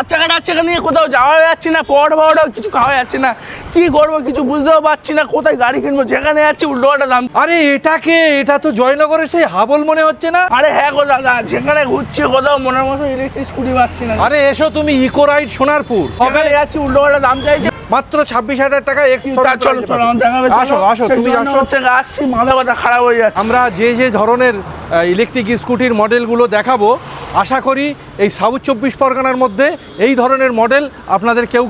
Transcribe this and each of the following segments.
চাকা নিয়ে কোথাও যাওয়া যাচ্ছে না, পড়াও কিছু খাওয়া যাচ্ছে না, কি করবো কিছু বুঝতেও পারছি না, কোথায় গাড়ি কিনবো, যেখানে যাচ্ছি উল্টোপাল্টা দাম। আরে এটা তো জয়নগরের সেই হাবল মনে হচ্ছে না? আরে হ্যাঁ গো দাদা, যেখানে ঘুরছি কোথাও মনের মতো ইলেকট্রিক স্কুটি পাচ্ছি না। আরে এসো তুমি ইকো রাইড সোনারপুর, যেখানে যাচ্ছি উল্টোপাল্টা দাম চাইছে। মাত্র 26,000 টাকা আসো তুমি আসছি, মাথা ব্যথা খারাপ হয়ে যাচ্ছে। আমরা যে ধরনের ইলেকট্রিক স্কুটির মডেলগুলো দেখাবো, আশা করি এই সাউথ 24 পরগনার মধ্যে এই ধরনের মডেল আপনাদের কেউ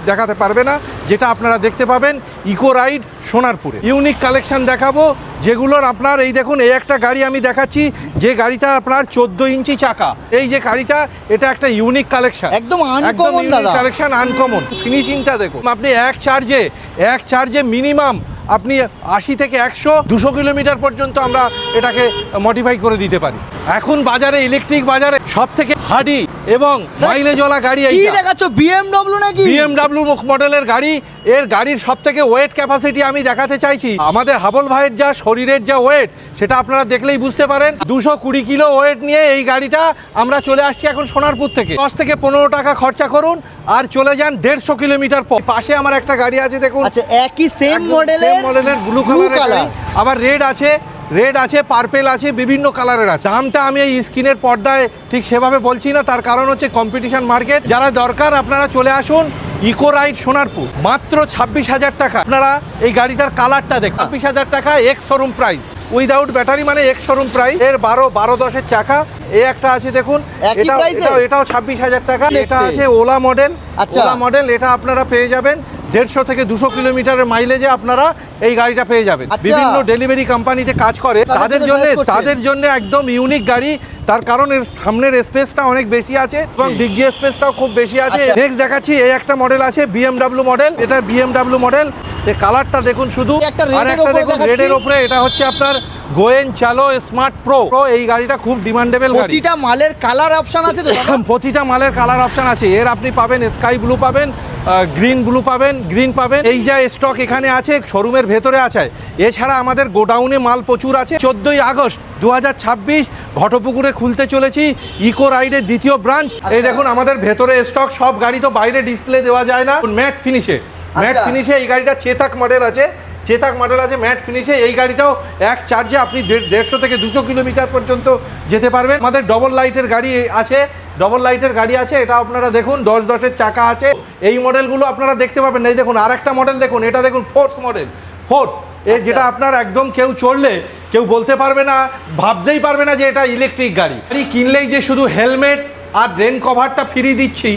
দেখাতে পারবে না, যেটা আপনারা দেখতে পাবেন ইকো রাইড সোনারপুরে। ইউনিক কালেকশন দেখাবো যেগুলোর আপনার, এই দেখুন এই একটা গাড়ি আমি দেখাচ্ছি, যে গাড়িটা আপনার 14 ইঞ্চি চাকা। এই যে গাড়িটা, এটা একটা ইউনিক কালেকশন, একদম আনকমন দাদা, কালেকশন আনকমন। ফিনিশিংটা দেখুন, আপনি এক চার্জে মিনিমাম আপনি 80 থেকে 100-200 কিলোমিটার পর্যন্ত আমরা এটাকে মডিফাই করে দিতে পারি। এখন বাজারে, ইলেকট্রিক বাজারে সব থেকে হার্ডি এবং মাইলেজওয়ালা গাড়ি কি দেখাচ্ছ? BMW নাকি? BMW মডেলের গাড়ি। এর গাড়ির সব থেকে ওয়েট ক্যাপাসিটি আমি দেখাতে চাইছি। আমাদের হাবল ভাইয়ের যা শরীরের যা ওয়েট, সেটা আপনারা দেখলেই বুঝতে পারেন। 220 কিলো ওয়েট নিয়ে এই গাড়িটা আমরা চলে আসছি এখন সোনারপুর থেকে। 10 থেকে 15 টাকা খরচা করুন আর চলে যান 150 কিলোমিটার পর। পাশে আমার একটা গাড়ি আছে দেখুন, আচ্ছা একই সেম মডেলের ব্লু কালার, আবার রেড আছে, পার্পেল আছে, বিভিন্ন কালারের আছে। দামটা আমি এই স্ক্রিনের পর্দায় ঠিক সেভাবে বলছি না, তার কারণ হচ্ছে কম্পিটিশন মার্কেট। যারা দরকার আপনারা চলে আসুন ইকো রাইড সোনারপুর, মাত্র 26,000 টাকা। আপনারা এই গাড়িটার কালারটা দেখুন, 26,000 টাকা ex showroom price, without battery, মানে এক্স শোরুম প্রাইস। এর 12-10-এর চাকা। এই একটা আছে দেখুন, এটাও 26,000 টাকা। এটা আছে ওলা মডেল, এটা আপনারা পেয়ে যাবেন 150 থেকে 200 কিলোমিটারের মাইলেজে আপনারা এই গাড়িটা পেয়ে যাবেন। বিভিন্ন ডেলিভারি কোম্পানিতে কাজ করে, তাদের জন্য একদম ইউনিক গাড়ি। তার কারণ এর সামনের স্পেসটা অনেক বেশি আছে এবং ডিগ্গি স্পেসটাও খুব বেশি আছে। নেক্সট দেখাচ্ছি, এই একটা মডেল আছে BMW মডেল, এটা BMW মডেল। এই কালারটা দেখুন শুধু, আর একটা দেখুন রেডের উপরে, এটা হচ্ছে আপনার গোয়েন চালো স্মার্ট প্রো। এই গাড়িটা খুব ডিমান্ডেবল গাড়ি। প্রতিটা মালের কালার অপশন আছে তো? প্রতিটা মালের কালার অপশন আছে। এর আপনি পাবেন স্কাই ব্লু পাবেন, গ্রিন পাবেন। এই যা স্টক এখানে আছে শোরুমের ভেতরে আছে। এছাড়া আমাদের গোডাউনে মাল প্রচুর আছে। 14 আগস্ট 2026 ঘটপুকুরে খুলতে চলেছি ইকো রাইডের দ্বিতীয় ব্রাঞ্চ। এই দেখুন আমাদের ভেতরে স্টক, সব গাড়ি তো বাইরে ডিসপ্লে দেওয়া যায় না। ম্যাট ফিনিশে এই গাড়িটা চেতাক মডেল আছে, ম্যাট ফিনিশে। এই গাড়িটাও এক চার্জে আপনি 150 থেকে 200 কিলোমিটার পর্যন্ত যেতে পারবেন। আমাদের ডবল লাইটের গাড়ি আছে, এটা আপনারা দেখুন 10-10-এর চাকা আছে। এই মডেলগুলো আপনারা দেখতে পাবেন। এই দেখুন আর একটা মডেল দেখুন, এটা দেখুন ফোর্স মডেল, যেটা আপনার একদম কেউ চড়লে কেউ বলতে পারবে না, ভাবতেই পারবে না যে এটা ইলেকট্রিক গাড়ি। কিনলেই যে শুধু হেলমেট আর রেন কভারটা ফ্রি দিচ্ছি